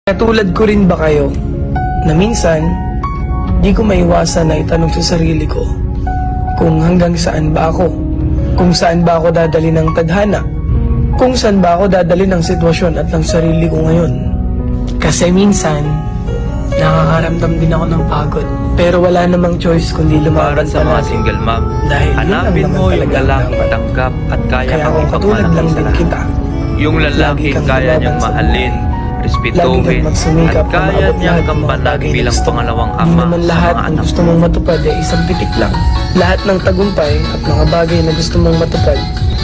Katulad ko rin ba kayo na minsan di ko maiwasan na itanong sa sarili ko kung hanggang saan ba ako, kung saan ba ako dadali ng tadhana, kung saan ba ako dadali ng sitwasyon at ng sarili ko ngayon. Kasi minsan nakakaramdam din ako ng pagod, pero wala namang choice kundi Para lumaban sa mga palagi. single mom, Dahil yun lang hanapin naman mo yung talaga ang lalaking dapat. tanggap at kaya Kaya kang kung katulad ipagmalaki lang sa din lahat. kita, Yung lagi lalaking kang kaya lumaban niyang sa mahalin, lagi respetuhin, kang magsumikap at na kaya maabot niyang lahat ng mga kampanan bagay na bilang gusto mo. pangalawang Di ama naman sa lahat mga ng anak gusto mo. mong matupad ay isang pitik lang. Lahat ng tagumpay at mga bagay na gusto mong matupad,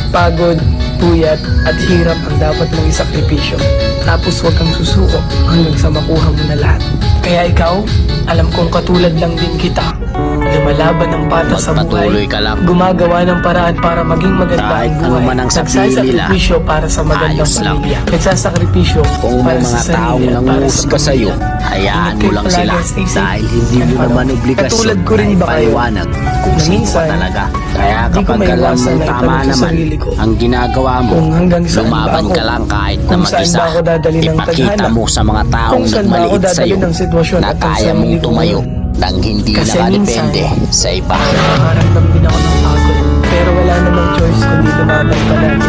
pagod, puyat at hirap ang dapat mong isakripisyo. Tapos huwag kang susuko hanggang sa makuha mo na lahat. Kaya ikaw, alam kong katulad lang din kita. Lumalaban ng patas sa Magpatuloy buhay, ka lang. gumagawa ng paraan para maging maganda Kahit ang ano buhay. man ang sabihin nila, Nagsasakripisyo para sa magandang ayos lang. pamilya. Nagsasakripisyo Kung may para sa mga taong sarili at para sa nanguhusga sa'yo, pamilya. hayaan Ingat mo kayo lang palagi, sila stay safe, dahil hindi and mo follow. naman obligasyon Katulad ko rin na ba kayo ipaliwanag kung na sino ka minsan, talaga. Kaya di ko kapag alam maiwasan mo na tama itanong sa naman sarili ko ang ginagawa mo, kung hanggang saan ba lumaban ako, ka lang kahit na kung saan mag-isa. ba ako dadali ng Ipakita tadhana, mo sa mga kung taong saan ba ako nagmaliit dadali sa'yo ng sitwasyon na at ng kaya sarili mong ko tumayo ngayon. nang hindi Kasi nakadepende minsan, sa iba. Nakakaramdam din ako ng pagod, pero wala namang choice kundi lumaban palagi.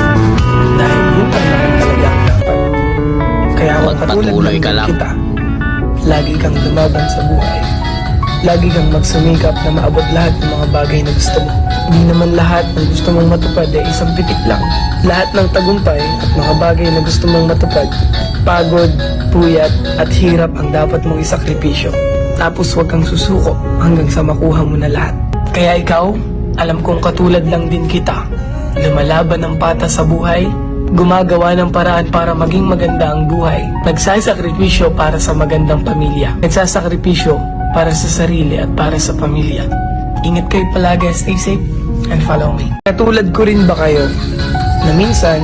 Dahil yun lang naman talaga ang dapat. Kaya kung katulad Magpatuloy lang ka din lang. kita, lagi kang lumaban sa buhay. Lagi kang magsumikap na maabot lahat ng mga bagay na gusto mo. Hindi naman lahat ng gusto mong matupad ay isang pitik lang. Lahat ng tagumpay at mga bagay na gusto mong matupad, pagod, puyat at hirap ang dapat mong isakripisyo. Tapos huwag kang susuko hanggang sa makuha mo na lahat. Kaya ikaw, alam kong katulad lang din kita. Lumalaban ng patas sa buhay, gumagawa ng paraan para maging maganda ang buhay. Nagsasakripisyo para sa magandang pamilya. Nagsasakripisyo para sa sarili at para sa pamilya. Ingat kayo palagi, stay safe, and follow me. Katulad ko rin ba kayo na minsan,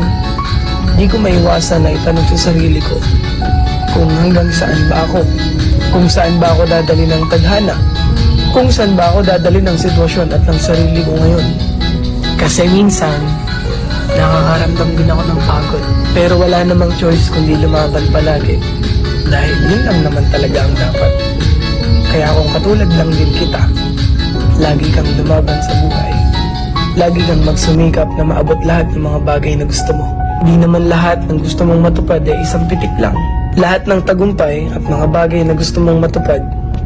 di ko maiwasan na itanong sa sarili ko kung hanggang saan ba ako, kung saan ba ako dadali ng tadhana, kung saan ba ako dadali ng sitwasyon at ng sarili ko ngayon. Kasi minsan, nakakaramdam din ako ng pagod, pero wala namang choice kundi lumaban palagi. Dahil yun lang naman talaga ang dapat. Kaya kung katulad lang din kita, lagi kang lumaban sa buhay. Lagi kang magsumikap na maabot lahat ng mga bagay na gusto mo. Di naman lahat ng gusto mong matupad ay isang pitik lang. Lahat ng tagumpay at mga bagay na gusto mong matupad,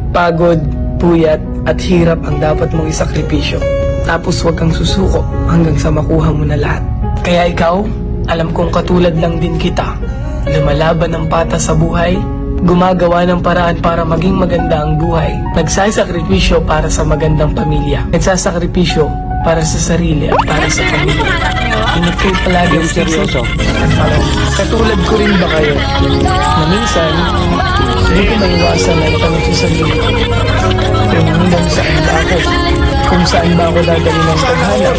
pagod, puyat at hirap ang dapat mong isakripisyo. Tapos huwag kang susuko hanggang sa makuha mo na lahat. Kaya ikaw, alam kong katulad lang din kita. Lumalaban ng patas sa buhay, gumagawa ng paraan para maging maganda ang buhay. Nagsasakripisyo para sa magandang pamilya. Nagsasakripisyo para sa sarili at para sa pamilya. Ingat kayo palagi, stay safe, and follow. Katulad ko rin ba kayo na minsan, hindi ko maiwasan na itanong sa sarili ko kung hanggang saan ba ako, kung saan ba ako dadali ng tadhana,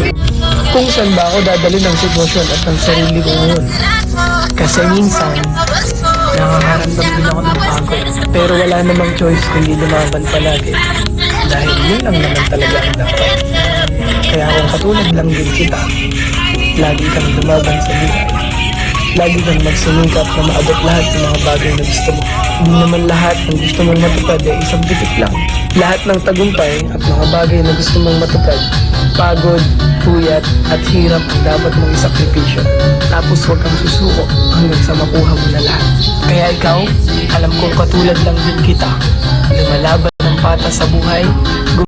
kung saan ba ako dadali ng sitwasyon at ng sarili ko ngayon. Kasi minsan, nakakaramdam din ako ng pagod, pero wala namang choice kundi lumaban palagi. Dahil yun lang naman talaga ang dapat. Kaya kung katulad lang din kita, lagi kang lumaban sa buhay. Lagi kang magsumikap na maabot lahat ng mga bagay na gusto mo. Hindi naman lahat ng gusto mong matupad ay isang pitik lang. Lahat ng tagumpay at mga bagay na gusto mong matupad, pagod, puyat at hirap ang dapat mong isakripisyo. Tapos huwag kang susuko hanggang sa makuha mo na lahat. Kaya ikaw, alam kong katulad lang din kita. Lumalaban